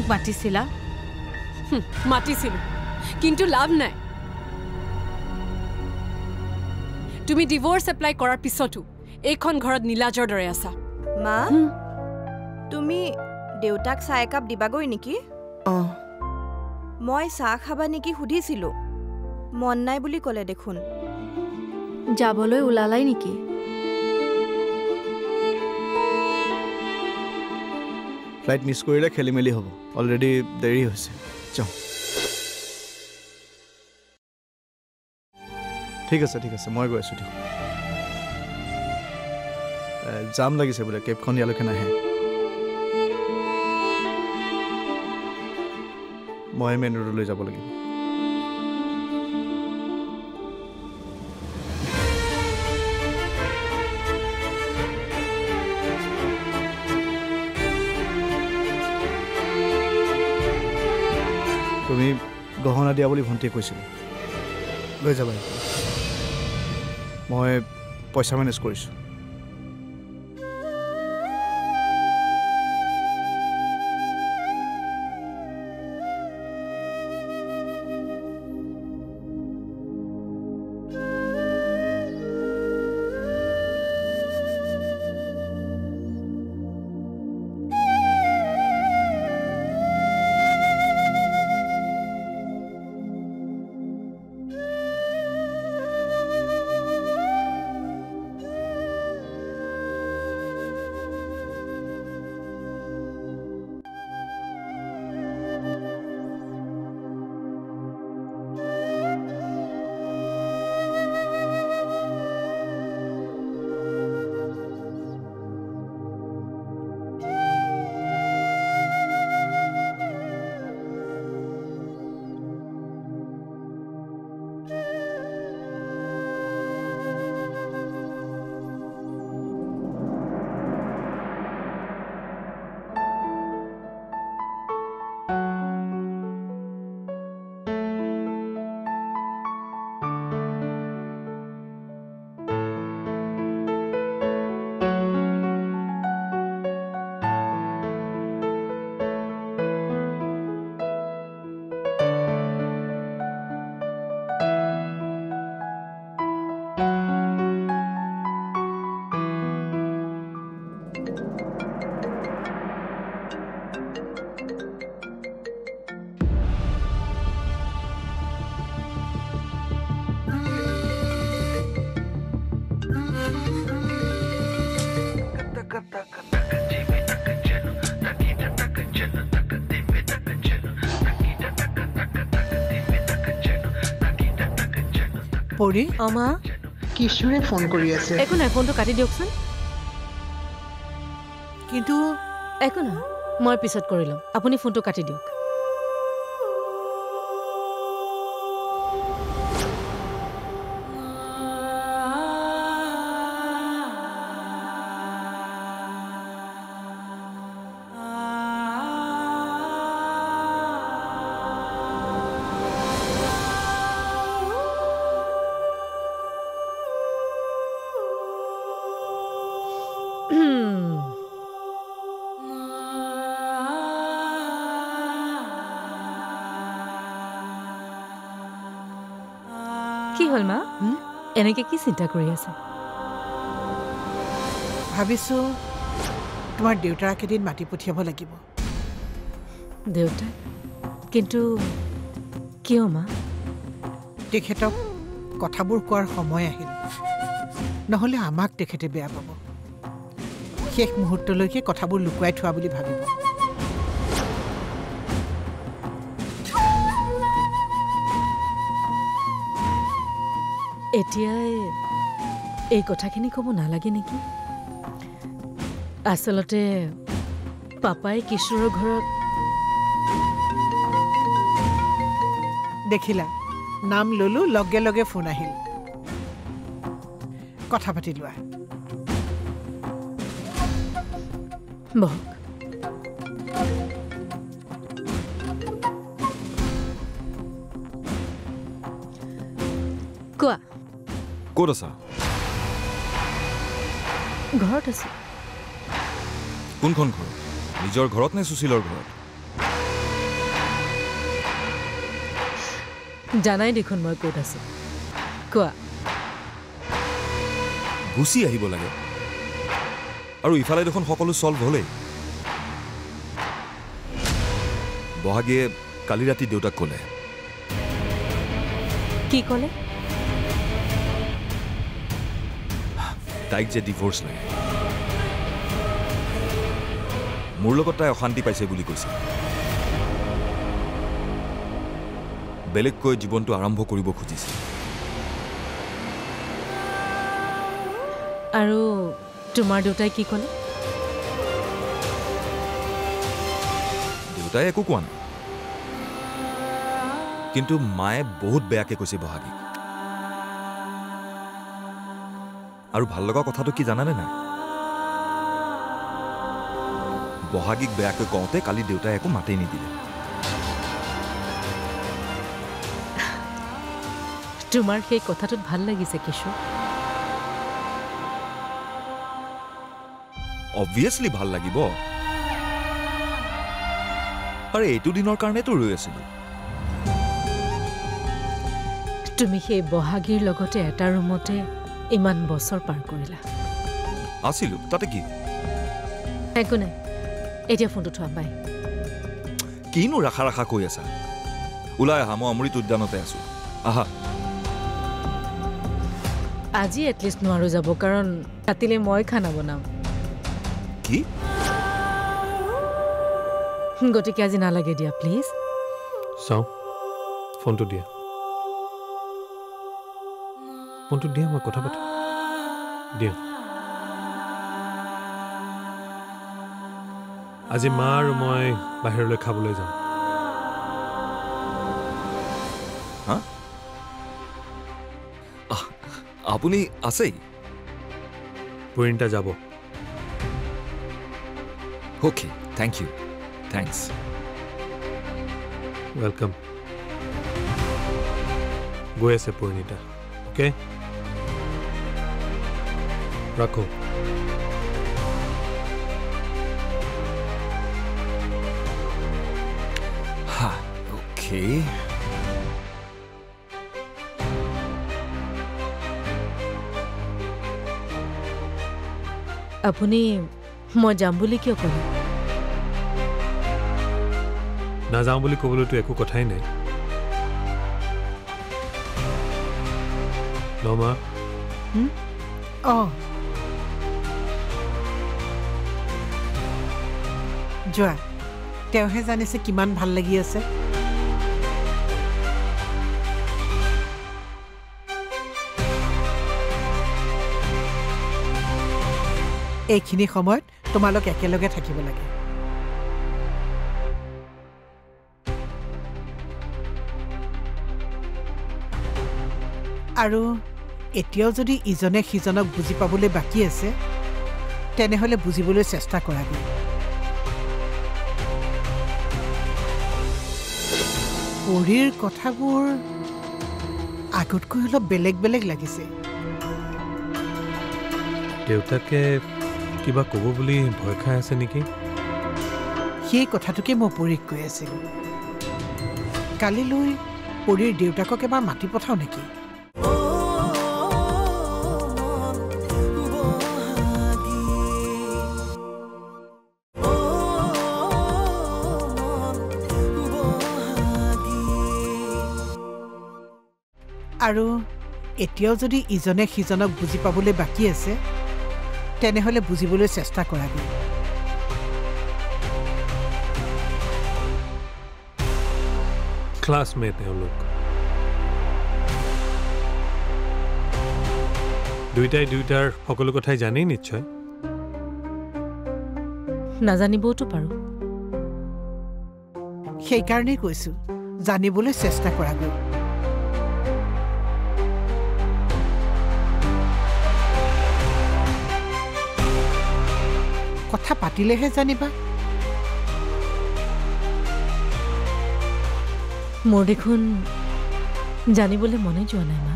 মোক মাতিছিলা মাতিছিলো কিন্তু লাভ নাই তুমি ডিভোৰ্স এপ্লাই কৰাৰ পিছতো এইখন ঘৰত নীলাজৰ দৰে আছা মা তুমি দেউতাক চাহ একাপ দিবাগৈ নেকি মই চাহ খাবা নেকি সুধিছিলো মন নাই বুলি ক'লে দেখোন যাবলৈ ওলালাই নেকি ফ্লাইট মিছ কৰিলে খেলি মেলি হ'ব অলৰেডি দেৰি হৈছে যাওঁ ঠিক আছে মই গৈ আছোঁ দিয়ক জাম লাগিছে বোলে কেবখন ইয়ালৈকে নাহে মই মেইন ৰোডলৈ যাব লাগিব তুমি গহনা দিয়া বুলি ভণ্টিয়ে কৈছিল লৈ যাবা মই পইচা মেনেজ কৰিছোঁ পৰি আমা কিশোৰে ফোন কৰি আছে একো নাই ফোনটো কাটি দিয়কচোন কিন্তু একো নাই মই পিছত কৰি ল'ম আপুনি ফোনটো কাটি দিয়ক কি হ'ল মা এনেকে কি চিন্তা কৰি আছে ভাবিছো তোমাৰ দেউতাক এদিন মাতি পঠিয়াব লাগিব দেউতা কিন্তু কিয় মা তেখেতক কথাবোৰ কোৱাৰ সময় আহিল নহলে আমাক তেখেতে বেয়া পাব শেষ মুহূৰ্তলৈকে কথাবোৰ লুকুৱাই থোৱা বুলি ভাবিব এতিয়াই এই কথাখিনি ক'ব নালাগে নেকি আচলতে পাপাই কিশোৰৰ ঘৰত দেখিলা নাম ললো লগে লগে ফোন আহিল কথা পাতি লোৱা বহক কোৱা ক'ত আছা ঘৰত আছো কোনখন ঘৰ নিজৰ ঘৰত নে সুশীলৰ ঘৰত জানাই দেখোন মই ক'ত আছোঁ কোৱা গুচি আহিব লাগে আৰু ইফালে দেখোন সকলো চল্ভ হ'লেই বহাগীয়ে কালি ৰাতি দেউতাক ক'লে কি ক'লে তাইক যে ডিভোৰ্চ লাগে মোৰ লগত তাই অশান্তি পাইছে বুলি কৈছে বেলেগকৈ জীৱনটো আৰম্ভ কৰিব খুজিছে আৰু তোমাৰ দেউতাই কি ক'লে দেউতাই একো কোৱা নাই কিন্তু মায়ে বহুত বেয়াকে কৈছে বহাগীক আৰু ভাল লগা কথাটো কি জানানে নাই বহাগীক বেয়াকৈ কওঁতে কালি দেউতাই একো মাতেই নিদিলে তোমাৰ সেই কথাটোত ভাল লাগিছে কিশোৰ অবভিয়াছলি ভাল লাগিব আৰু এইটো দিনৰ কাৰণেতো ৰৈ আছিলো তুমি সেই বহাগীৰ লগতে এটা ৰুমতে ইমান বছৰ পাৰ কৰিলা আছিলো তাতে কি একো নাই এতিয়া ফোনটো থোৱা বাই কিনো ৰাখা কৈ আছা ওলাই আহা মই অমৃত উদ্যানতে আছো আহা আজি এটলিষ্ট নোৱাৰো যাব কাৰণ ৰাতিলে মই খানা বনাম কি গতিকে আজি নালাগে দিয়া প্লিজ চাওঁ ফোনটো দিয়া ফোনটো দিয়া মই কথা পাতিম দিয়া আজি মা আৰু মই বাহিৰলৈ খাবলৈ যাম হা আপুনি আছেই পৰিণীতা যাব okay thank you thanks welcome গৈ আছে পৰিণীতা অ'কে ৰাখো হা অ'কে আপুনি মই যাম বুলি কিয় ক'লে নাযাওঁ বুলি ক'বলৈতো একো কথাই নাই নমা যোৱা তেওঁহে জানিছে কিমান ভাল লাগি আছে এইখিনি সময়ত তোমালোক একেলগে থাকিব লাগে আৰু এতিয়াও যদি ইজনে সিজনক বুজি পাবলৈ বাকী আছে তেনেহ'লে বুজিবলৈ চেষ্টা কৰাগৈ পৰীৰ কথাবোৰ আগতকৈ অলপ বেলেগ বেলেগ লাগিছে দেউতাকে কিবা ক'ব বুলি ভয় খাই আছে নেকি সেই কথাটোকে মই পৰীক কৈ আছিলোঁ কালিলৈ পৰীৰ দেউতাকক এবাৰ মাতি পঠাওঁ নেকি আৰু এতিয়াও যদি ইজনে সিজনক বুজি পাবলৈ বাকী আছে তেনেহ'লে বুজিবলৈ চেষ্টা কৰাগৈ ক্লাছমেট তেওঁলোক দুইটাই দুইটাৰ সকলো কথাই জানেই নিশ্চয় নাজানিবওতো পাৰোঁ সেইকাৰণেই কৈছোঁ জানিবলৈ চেষ্টা কৰাগৈ কথা পাতিলেহে জানিবা মোৰ দেখোন জানিবলৈ মনে যোৱা নাই মা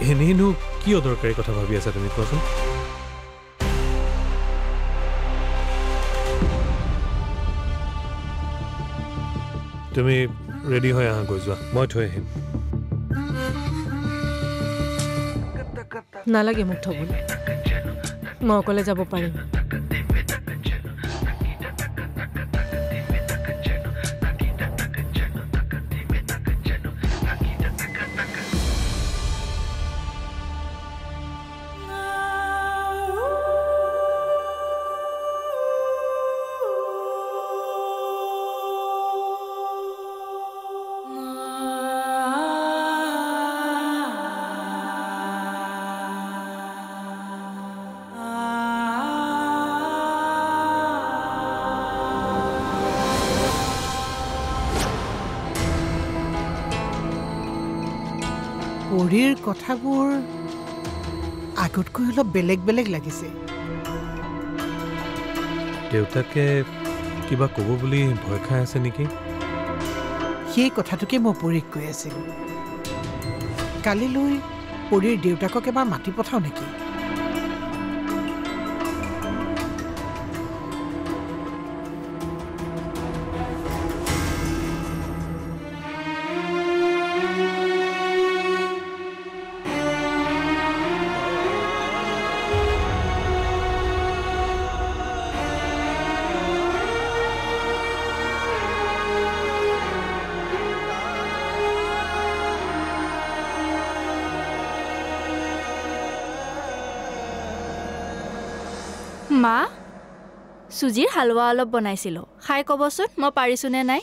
এনেইনো কি অদৰকাৰী কথা ভাবি আছা তুমি কোৱাচোন তুমি ৰেডি হৈ আহা গৈ যোৱা মই থৈ আহিম নালাগে মোক থ'বলৈ মই অকলে যাব পাৰিম পৰীৰ কথাবোৰ আগতকৈ অলপ বেলেগ বেলেগ লাগিছে দেউতাকে কিবা ক'ব বুলি ভয় খাই আছে নেকি সেই কথাটোকে মই পৰীক কৈ আছিলোঁ কালিলৈ পৰীৰ দেউতাকক এবাৰ মাতি পঠাওঁ নেকি মা চুজিৰ হালৱা অলপ বনাইছিলোঁ খাই ক'বচোন মই পাৰিছোনে নাই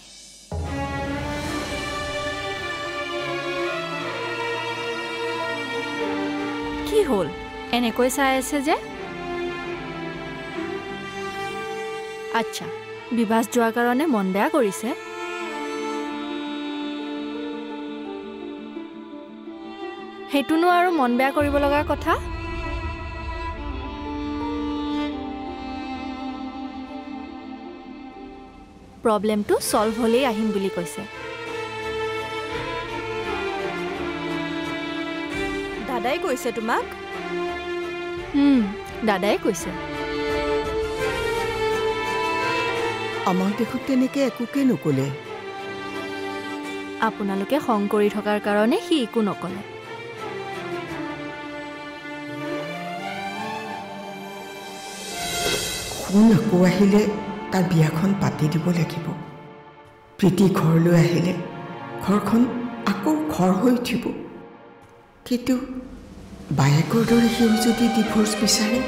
কি হ'ল এনেকৈ চাই আছে যে আচ্ছা বিবাহ যোৱাৰ কাৰণে মন বেয়া কৰিছে সেইটোনো আৰু মন বেয়া কৰিব লগা কথা প্ৰবলেমটো সলভ হ'লেই আহিম বুলি কৈছে দাদাই কৈছে তোমাক দাদাই কৈছে আমাক দেখোন তেনেকৈ একোকে নক'লে আপোনালোকে খং কৰি থকাৰ কাৰণে সি একো নকলে শুন আকৌ আহিলে তাৰ বিয়াখন পাতি দিব লাগিব প্ৰীতি ঘৰলৈ আহিলে ঘৰখন আকৌ ঘৰ হৈ উঠিব কিন্তু বায়েকৰ দৰে সিও যদি ডিভোৰ্চ বিচাৰে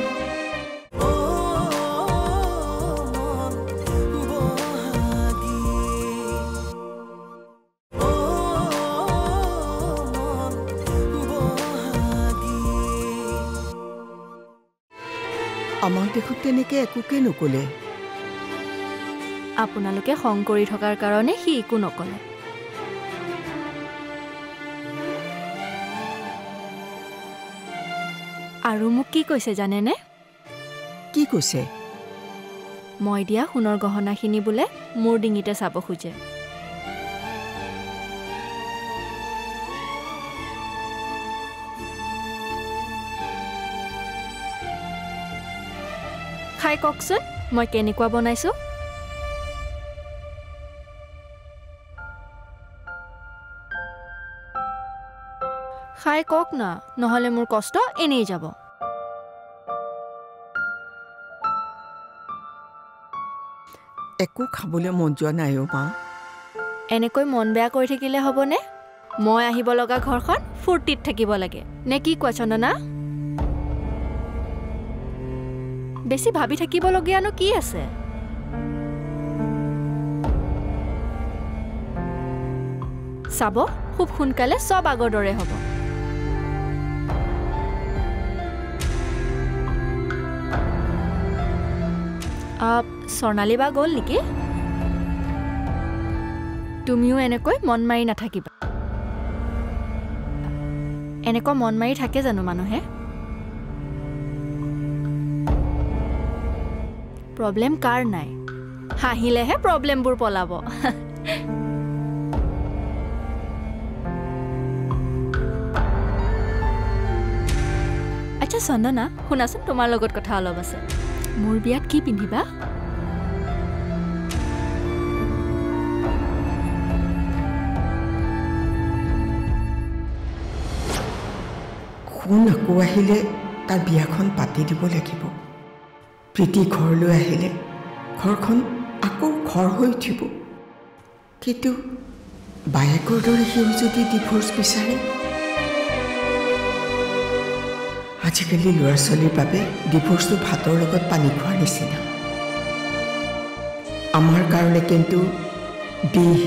আমাক দেখোন তেনেকৈ একোকে নক'লে আপোনালোকে খং কৰি থকাৰ কাৰণে সি একো নকলে আৰু মোক কি কৈছে জানেনে কি কৈছে মই দিয়া সোণৰ গহনাখিনি বোলে মোৰ ডিঙিতে চাব খোজে খাই কওকচোন মই কেনেকুৱা বনাইছো খাই কওক না নহলে মোৰ কষ্ট এনেই যাব একো খাবলৈ মন যোৱা নাই অ' মা এনেকৈ মন বেয়া কৰি থাকিলে হ'বনে মই আহিব লগা ঘৰখন ফূৰ্তিত থাকিব লাগে নে কি কোৱা চন্দনা বেছি ভাবি থাকিবলগীয়ানো কি আছে চাব খুব সোনকালে সব আগৰ দৰে হ'ব স্বৰ্ণালী বা গ'ল নেকি তুমিও এনেকৈ মন মাৰি নাথাকিবা এনেকৈ মন মাৰি থাকে জানো মানুহে প্ৰবলেম কাৰ নাই হাঁহিলেহে প্ৰবলেমবোৰ পলাব আচ্ছা চন্দনা শুনাচোন তোমাৰ লগত কথা অলপ আছে মোৰ বিয়াত কি পিন্ধিবা পোন আকৌ আহিলে তাৰ বিয়াখন পাতি দিব লাগিব। প্ৰীতি ঘৰলৈ আহিলে ঘৰখন আকৌ ঘৰ হৈ উঠিব। কিন্তু বায়েকৰ দৰে সিও যদি ডিভোৰ্চ বিচাৰে, আজিকালি ল'ৰা ছোৱালীৰ বাবে ডিভোৰ্চটো ভাতৰ লগত পানী খোৱাৰ নিচিনা। আমাৰ কাৰণে কিন্তু বিষ।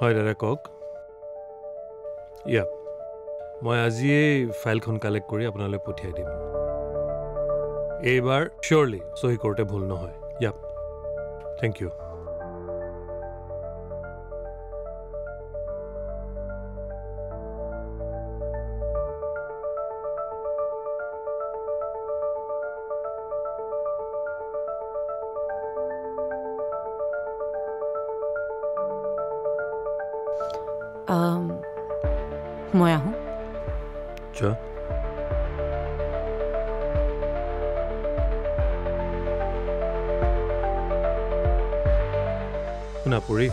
হয় দাদা কওক। ইয়া মই আজিয়েই ফাইলখন কালেক্ট কৰি আপোনালৈ পঠিয়াই দিম। এইবাৰ চিয়'ৰলি চহী কৰোঁতে ভুল নহয়। ইয়া থেংক ইউ। মই আহোঁ। যোৱা। শুনা পৰি